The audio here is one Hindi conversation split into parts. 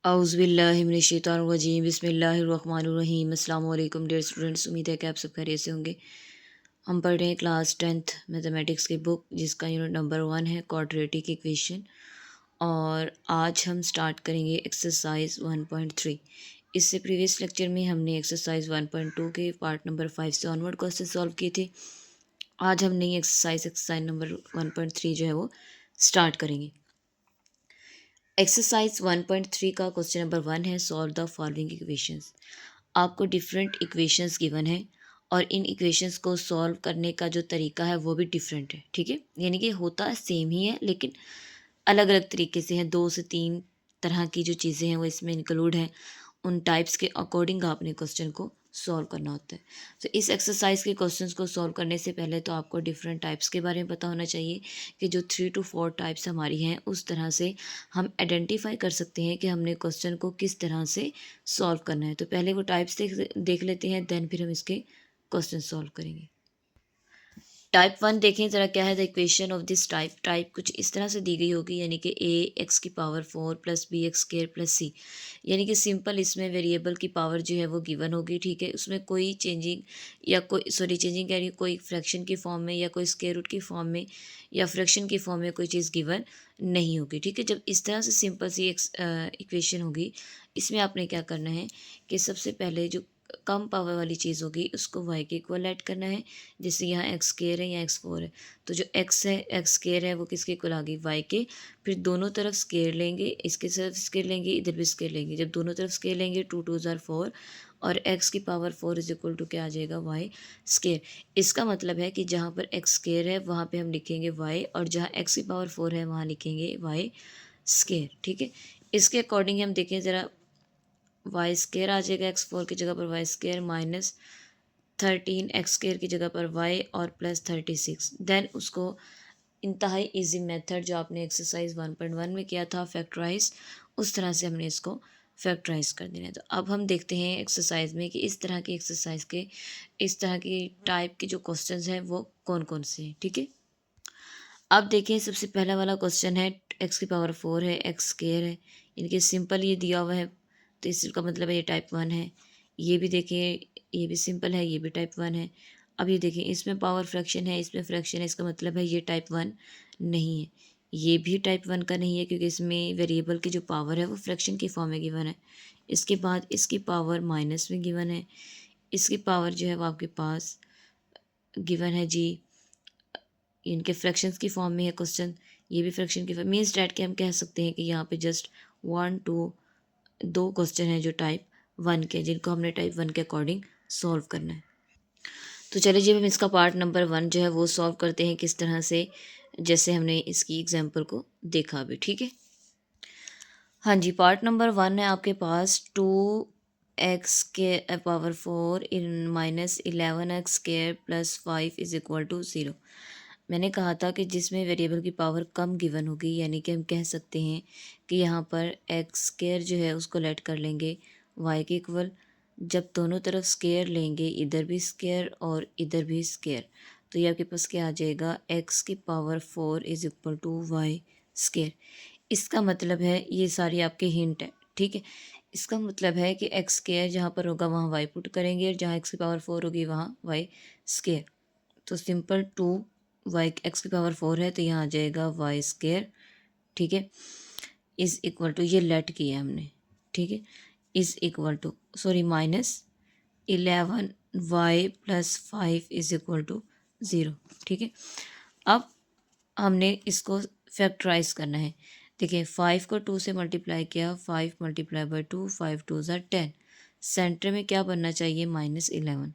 औज़ुबिल्लाहिमिनश्शैतानिर्रजीम बिस्मिल्लाहिर्रहमानिर्रहीम। अस्सलाम वालेकुम डियर स्टूडेंट्स, उम्मीद है कि आप सब खैरियत से होंगे। हम पढ़ रहे हैं क्लास 10th मैथमेटिक्स की बुक, जिसका यूनिट नंबर 1 है क्वाड्रेटिक इक्वेशन। और आज हम स्टार्ट करेंगे एक्सरसाइज 1.3। इससे प्रीवियस लेक्चर में हमने एक्सरसाइज 1.2 के पार्ट नंबर 5 से ऑनवर्ड क्वेश्चन सॉल्व किए थे। आज हम नई एक्सरसाइज नंबर 1.3 जो है वो स्टार्ट करेंगे। एक्सरसाइज 1.3 का क्वेश्चन नंबर 1 है, सॉल्व द फॉलोइंग इक्वेशंस। आपको डिफरेंट इक्वेशंस गिवन है और इन इक्वेशंस को सॉल्व करने का जो तरीका है वो भी डिफरेंट है, ठीक है। यानी कि होता सेम ही है लेकिन अलग अलग तरीके से है। 2 से 3 तरह की जो चीज़ें हैं वो इसमें इंक्लूड हैं। उन टाइप्स के अकॉर्डिंग आपने क्वेश्चन को सॉल्व करना होता है। तो इस एक्सरसाइज के क्वेश्चंस को सॉल्व करने से पहले तो आपको डिफरेंट टाइप्स के बारे में पता होना चाहिए कि जो 3 to 4 टाइप्स हमारी हैं उस तरह से हम आइडेंटिफाई कर सकते हैं कि हमने क्वेश्चन को किस तरह से सॉल्व करना है। तो पहले वो टाइप्स देख लेते हैं, देन फिर हम इसके क्वेश्चन सॉल्व करेंगे। टाइप 1 देखें ज़रा क्या है the equation of this type. Type कुछ इस तरह से दी गई होगी, यानी कि ए एक्स की power 4 plus b x square plus c. यानी कि सिंपल इसमें वेरिएबल की पावर जो है वो गिवन होगी, ठीक है। उसमें कोई चेंजिंग या कोई चेंजिंग कह रही है, कोई फ्रैक्शन की फॉर्म में या कोई स्क्वायर रूट की फॉर्म में या फ्रैक्शन की फॉर्म में कोई चीज़ गिवन नहीं होगी, ठीक है। जब इस तरह से सिंपल सी इक्वेशन होगी, इसमें आपने क्या करना है कि सबसे पहले जो कम पावर वाली चीज़ होगी उसको वाई के इक्वल ऐड करना है। जैसे यहाँ एक्स स्क्वायर है या एक्स 4 है, तो जो एक्स है एक्स स्क्वायर है वो किसके इक्वल आ गई, वाई के। फिर दोनों तरफ स्क्वायर लेंगे, इसके तरफ स्क्वायर लेंगे, इधर भी स्क्वायर लेंगे। जब दोनों तरफ स्क्वायर लेंगे 2 2 ज़ार 4 और एक्स की पावर 4 इज इक्वल टू क्या आ जाएगा, वाई स्क्वायर। इसका मतलब है कि जहाँ पर एक्स स्क्वायर है वहाँ पे हम लिखेंगे वाई, और जहाँ एक्स की पावर 4 है वहाँ लिखेंगे वाई स्क्वायर, ठीक है। इसके अकॉर्डिंग हम देखें ज़रा, वाई स्क्वायर आ जाएगा एक्स 4 की जगह पर y square minus 13 x square की जगह पर वाई और प्लस 36। देन उसको इंतहाई इजी मेथड जो आपने एक्सरसाइज 1.1 में किया था फैक्टराइज, उस तरह से हमने इसको फैक्टराइज कर देना है। तो अब हम देखते हैं एक्सरसाइज में कि इस तरह की एक्सरसाइज के इस तरह की टाइप के जो क्वेश्चंस हैं वो कौन कौन से हैं, ठीक है। अब देखिए सबसे पहला वाला क्वेश्चन है, एक्स की पावर 4 है, एक्स स्क्वायर है, इनके सिंपल ये दिया हुआ है, तो इसका मतलब है ये टाइप 1 है। ये भी देखिए ये भी सिंपल है, ये भी टाइप 1 है। अब ये देखिए इसमें पावर फ्रैक्शन है, इसमें फ्रैक्शन है, इसका मतलब है ये टाइप 1 नहीं है। ये भी टाइप 1 का नहीं है क्योंकि इसमें वेरिएबल की जो पावर है वो फ्रैक्शन की फॉर्म में गिवन है। इसके बाद इसकी पावर माइनस में गिवन है, इसकी पावर जो है वो आपके पास गिवन है जी, इनके फ्रैक्शंस की फॉर्म में है क्वेश्चन। ये भी फ्रैक्शन की फॉर्म, मीन्स डैट के हम कह सकते हैं कि यहाँ पे जस्ट 1 2 2 क्वेश्चन है जो टाइप 1 के, जिनको हमने टाइप 1 के अकॉर्डिंग सॉल्व करना है। तो चलिए जी हम इसका पार्ट नंबर 1 जो है वो सॉल्व करते हैं किस तरह से, जैसे हमने इसकी एग्जाम्पल को देखा अभी, ठीक है। हाँ जी, पार्ट नंबर 1 है आपके पास 2x के पावर 4 इन minus 11x square plus 5 is equal to 0। मैंने कहा था कि जिसमें वेरिएबल की पावर कम गिवन होगी, यानी कि हम कह सकते हैं कि यहाँ पर एक्स स्क्वायर जो है उसको लेट कर लेंगे वाई के इक्वल। जब दोनों तरफ स्क्वायर लेंगे, इधर भी स्क्वायर और इधर भी स्क्वायर, तो ये आपके पास क्या आ जाएगा, एक्स की power 4 is equal to y square. इसका मतलब है ये सारी आपके हिंट है, ठीक है। इसका मतलब है कि एक्स स्क्वायर जहाँ पर होगा वहाँ वाई पुट करेंगे और जहाँ एक्स की पावर 4 होगी वहाँ वाई स्क्वायर। तो सिंपल 2 वाई एक्स की पावर 4 है तो यहाँ आ जाएगा वाई स्क्वायर, ठीक है, इज़ इक्वल टू, ये लेट किया है हमने, ठीक है, is equal to sorry minus 11y plus 5 is equal to 0, ठीक है। अब हमने इसको फैक्टराइज करना है। देखिए 5 को 2 से मल्टीप्लाई किया, 5 मल्टीप्लाई बाई 2, 5 2 ज़ा 10। सेंटर में क्या बनना चाहिए, -11।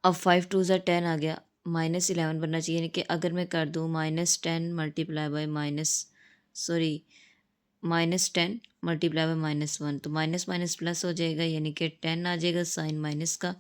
अब 5 2 ज़ा 10 आ गया, -11 बनना चाहिए। यानी कि अगर मैं कर दूँ -10 मल्टीप्लाई बाई -10 मल्टीप्लाई बाई -1, तो माइनस माइनस प्लस हो जाएगा, यानी कि 10 आ जाएगा साइन माइनस का,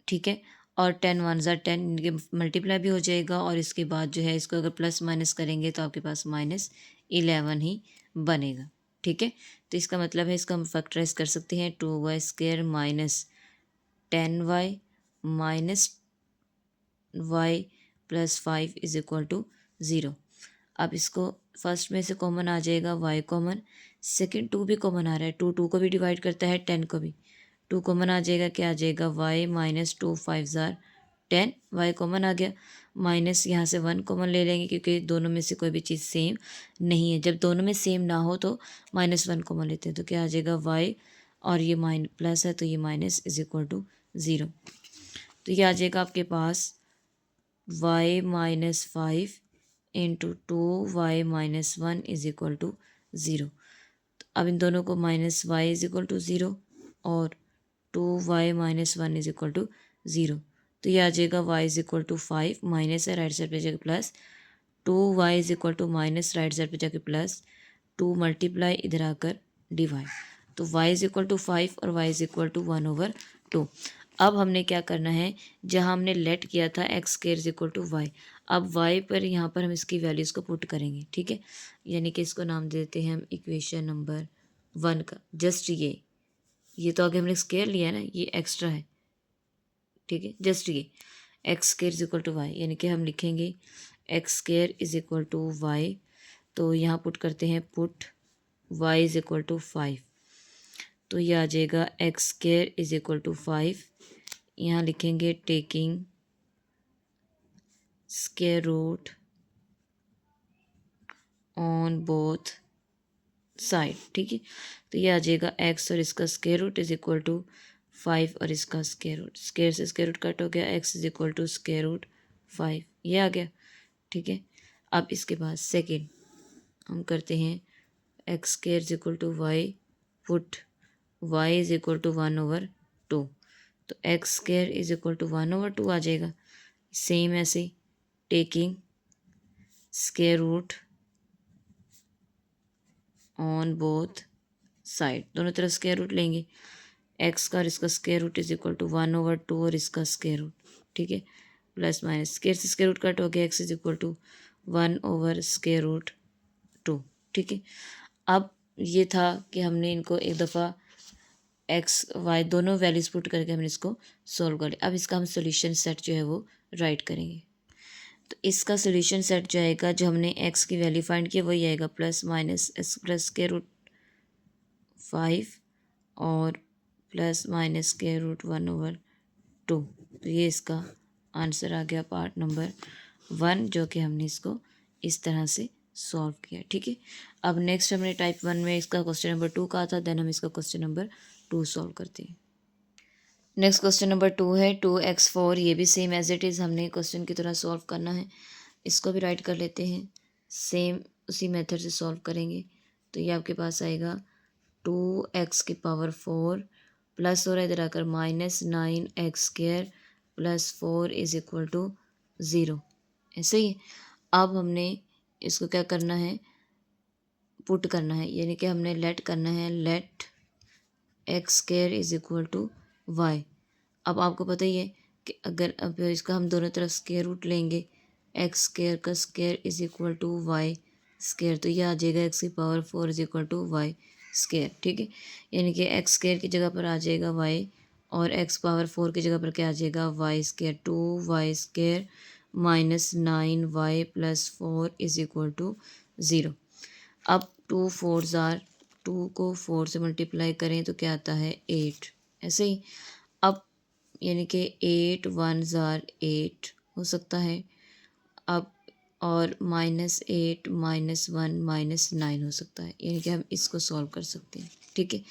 ठीक है। और 10 1 ज़ा 10, इनके मल्टीप्लाई भी हो जाएगा और इसके बाद जो है इसको अगर प्लस माइनस करेंगे तो आपके पास -11 ही बनेगा, ठीक है। तो इसका मतलब है इसका हम फैक्टराइज कर सकते हैं, 2y square minus 10y minus y plus 5 is equal to 0। अब इसको फर्स्ट में से कॉमन आ जाएगा y कॉमन, सेकंड 2 भी कॉमन आ रहा है, 2 2 को भी डिवाइड करता है, 10 को भी, 2 कॉमन आ जाएगा, क्या आ जाएगा y माइनस 2 5 ज़ार 10, y कॉमन आ गया, माइनस यहाँ से 1 कॉमन ले लेंगे क्योंकि दोनों में से कोई भी चीज़ सेम नहीं है, जब दोनों में सेम ना हो तो -1 कॉमन लेते हैं, तो क्या आ जाएगा y, और ये प्लस है तो ये माइनस इज इक्वल टू 0। तो ये आ जाएगा आपके पास y minus 5 into 2y minus 1 is equal to 0। तो अब इन दोनों को minus y is equal to 0 और 2y minus 1 is equal to 0। तो ये आ जाएगा y is equal to 5, minus है राइट साइड पे जाके plus, 2y is equal to minus right side पे जाके प्लस, 2 मल्टीप्लाई इधर आकर डिवाइड, तो y इज इक्वल टू 5 और y इज इक्वल टू 1/2। अब हमने क्या करना है, जहाँ हमने लेट किया था x square is equal to y, अब y पर यहाँ पर हम इसकी वैल्यूज़ को पुट करेंगे, ठीक है। यानी कि इसको नाम देते हैं हम इक्वेशन नंबर 1 का, जस्ट ये तो आगे हमने स्क्वायर लिया है ना, ये एक्स्ट्रा है, ठीक है, जस्ट ये x square is equal to y, यानी कि हम लिखेंगे x square is equal to y, तो यहाँ पुट करते हैं put y is equal to 5, तो ये आ जाएगा x square is equal to 5, यहाँ लिखेंगे taking square root on both side, ठीक है। तो ये आ जाएगा एक्स और इसका square root is equal to 5 और इसका स्क्वायर रूट, स्क्वायर से स्क्वायर रूट कट हो गया, x is equal to square root 5, ये आ गया, ठीक है। अब इसके बाद सेकेंड हम करते हैं x square is equal to y, put y is equal to 1/2, तो x square is equal to 1/2 आ जाएगा। सेम ऐसे taking square root on both side, दोनों तरफ स्क्वायर रूट लेंगे, एक्स का और इसका square root is equal to 1/2 और इसका स्क्वायर रूट, ठीक है, प्लस माइनस स्क्वायर से स्क्वायर रूट कट हो गया, एक्स इज इक्वल टू 1/√2, ठीक है। अब ये था कि हमने इनको एक दफ़ा एक्स वाई दोनों वैल्यूज पुट करके हमने इसको सॉल्व कर लिया। अब इसका हम सोल्यूशन सेट जो है वो राइट करेंगे, तो इसका सोल्यूशन सेट जो आएगा, जो हमने एक्स की वैल्यू फाइंड की वही आएगा, plus minus x plus square root 5 और प्लस माइनस स्क्वायर रूट 1/2, तो ये इसका आंसर आ गया पार्ट नंबर 1, जो कि हमने इसको इस तरह से सॉल्व किया, ठीक है। अब नेक्स्ट हमने टाइप 1 में इसका क्वेश्चन नंबर 2 कहा था, देन हम इसका क्वेश्चन नंबर 2 सॉल्व करते हैं। नेक्स्ट क्वेश्चन नंबर 2 है 2x4, ये भी सेम एज इट इज़ हमने क्वेश्चन की तरह सॉल्व करना है, इसको भी राइट कर लेते हैं, सेम उसी मेथड से सॉल्व करेंगे। तो ये आपके पास आएगा 2x⁴ प्लस हो रहा है इधर आकर -9x² plus 4 is equal to 0, ऐसे ही। अब हमने इसको क्या करना है, पुट करना है, यानी कि हमने लेट करना है, let x² is equal to y. अब आपको पता ही है कि अगर अब इसका हम दोनों तरफ स्क्वायर रूट लेंगे, x² का square is equal to y square, तो यह आ जाएगा x⁴ is equal to y square, ठीक है। यानी कि x² की जगह पर आ जाएगा y और x⁴ की जगह पर क्या आ जाएगा y square, 2y² minus 9y plus 4 is equal to 0। अब 2 4 ज़ार 2 को 4 से मल्टीप्लाई करें तो क्या आता है 8, ऐसे ही। अब यानी कि 8 1 ज़ार 8 हो सकता है, अब और -8 -1 -9 हो सकता है, यानी कि हम इसको सॉल्व कर सकते हैं, ठीक है।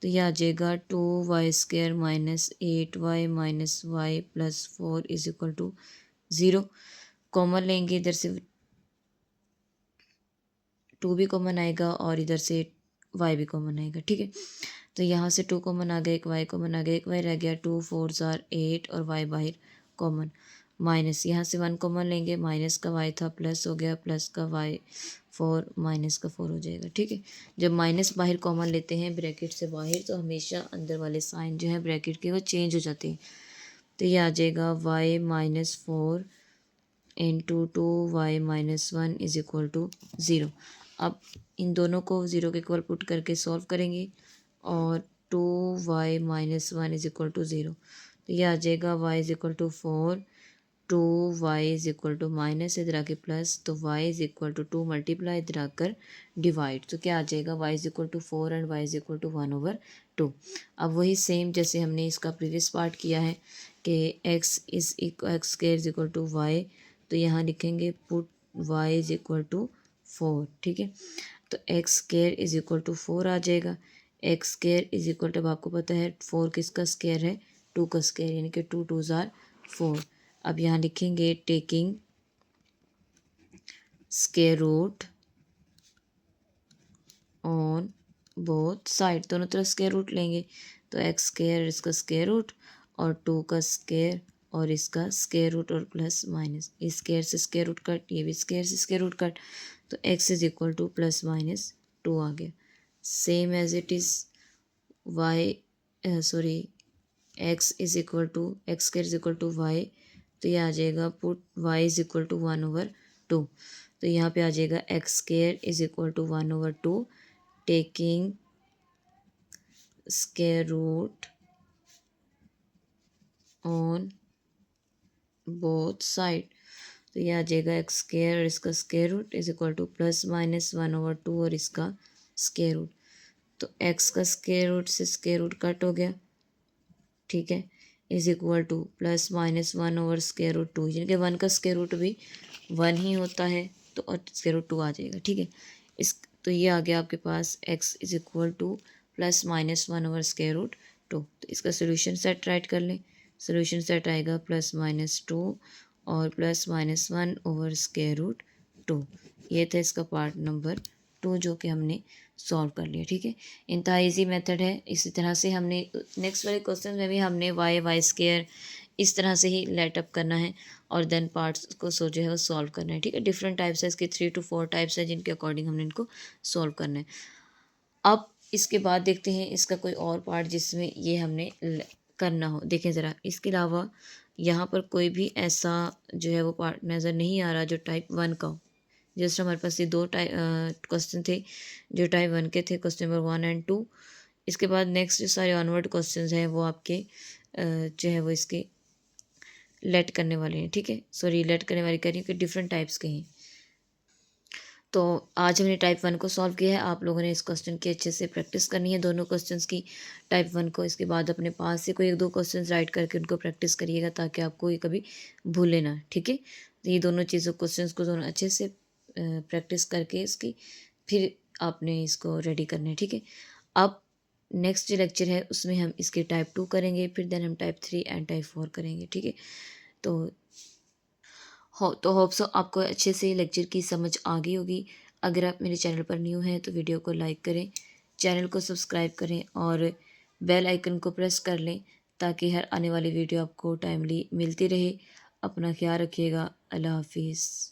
तो यह आ जाएगा 2y² minus 8y minus y plus 4 is equal to 0। Common लेंगे, इधर से 2 भी कॉमन आएगा और इधर से y भी कॉमन आएगा, ठीक है। तो यहाँ से 2 कॉमन आ गया, एक y कॉमन आ गया, एक y रह गया, 2 4 ज़ार 8 और y बाहर कॉमन, माइनस यहाँ से 1 कॉमन लेंगे, माइनस का y था प्लस हो गया, प्लस का y 4 माइनस का 4 हो जाएगा, ठीक है। जब माइनस बाहर कॉमन लेते हैं ब्रैकेट से बाहर, तो हमेशा अंदर वाले साइन जो है ब्रैकेट के वो चेंज हो जाते हैं। तो ये आ जाएगा y -4 into 2y -1 is equal to 0। अब इन दोनों को 0 के इक्वल पुट करके सॉल्व करेंगे और 2y -1 इज इक्वल टू 0, तो ये आ जाएगा y is equal to 4, two y is equal to minus, इधर आके प्लस, तो y is equal to 2 multiply, इधर आकर डिवाइड, तो क्या आ जाएगा y is equal to 4 and y is equal to 1/2। अब वही सेम जैसे हमने इसका प्रीवियस पार्ट किया है कि x square is equal to y, तो यहाँ लिखेंगे put y is equal to 4, ठीक है। तो x square is equal to 4 आ जाएगा। X square is equal to, अब आपको पता है 4 किसका स्क्वायर है, 2 का स्क्वायर, यानी कि 2 2 ज़ार 4। अब यहाँ लिखेंगे taking square root on both side, दोनों तरफ स्क्वायर रूट लेंगे, तो एक्स स्क्वायर इसका स्क्वायर रूट और 2 का स्क्वायर और इसका स्क्वायर रूट और प्लस माइनस, इस स्क्वायर से स्क्वायर रूट कट, ये भी स्क्वायर से स्क्वायर रूट कट, तो x is equal to plus minus 2 आ गया। Same as it is y sorry x square is equal to y, तो ये आ जाएगा put y is equal to 1/2, तो यहाँ पे आ जाएगा x square is equal to 1/2 taking square root on both side, तो ये आ जाएगा एक्स स्क्वायर और इसका square root is equal to plus minus 1/2 और इसका स्क्वायर रूट, तो एक्स का स्क्वायर रूट से स्क्वायर रूट कट हो गया, ठीक है, is equal to plus minus 1/√2, यानी कि 1 का स्क्वायर रूट भी 1 ही होता है, तो और स्क्वायर रूट 2 आ जाएगा, ठीक है। इस तो ये आ गया आपके पास x is equal to plus minus 1/√2, तो इसका सोल्यूशन सेट राइट कर लें। सोल्यूशन सेट आएगा प्लस माइनस 2 और प्लस माइनस 1/√2। ये था इसका पार्ट नंबर 2 जो कि हमने सॉल्व कर लिया, ठीक है। इंतहा ईजी मेथड है। इसी तरह से हमने नेक्स्ट वाले क्वेश्चन में भी हमने वाई स्क्वायर इस तरह से ही लेट अप करना है और देन पार्ट्स को जो है वो सॉल्व करना है, ठीक है। डिफरेंट टाइप्स है इसके, 3 to 4 टाइप्स है जिनके अकॉर्डिंग हमने इनको सॉल्व करना है। अब इसके बाद देखते हैं इसका कोई और पार्ट जिसमें ये हमने करना हो। देखें ज़रा, इसके अलावा यहाँ पर कोई भी ऐसा जो है वो पार्ट नज़र नहीं आ रहा जो टाइप 1 का हो। जस्ट हमारे पास ये 2 क्वेश्चन थे जो टाइप 1 के थे, क्वेश्चन नंबर 1 एंड 2। इसके बाद नेक्स्ट जो सारे ऑनवर्ड क्वेश्चन हैं वो आपके जो है वो इसके लेट करने वाले हैं, ठीक है। सॉरी, लेट करने वाले कह रही हूँ कि डिफरेंट टाइप्स के हैं। तो आज हमने टाइप 1 को सॉल्व किया है। आप लोगों ने इस क्वेश्चन की अच्छे से प्रैक्टिस करनी है, दोनों क्वेश्चंस की टाइप 1 को। इसके बाद अपने पास से कोई 1-2 क्वेश्चंस राइट करके उनको प्रैक्टिस करिएगा ताकि आपको ये कभी भूले ना, ठीक है। तो ये दोनों चीज़ों क्वेश्चंस को दोनों अच्छे से प्रैक्टिस करके इसकी फिर आपने इसको रेडी करना है, ठीक है। अब नेक्स्ट जो लेक्चर है उसमें हम इसके टाइप 2 करेंगे, फिर देन हम टाइप 3 एंड टाइप 4 करेंगे, ठीक है। तो होप सो आपको अच्छे से लेक्चर की समझ आ गई होगी। अगर आप मेरे चैनल पर न्यू हैं तो वीडियो को लाइक करें, चैनल को सब्सक्राइब करें और बेल आइकन को प्रेस कर लें ताकि हर आने वाली वीडियो आपको टाइमली मिलती रहे। अपना ख्याल रखिएगा। अल्लाह हाफिज़।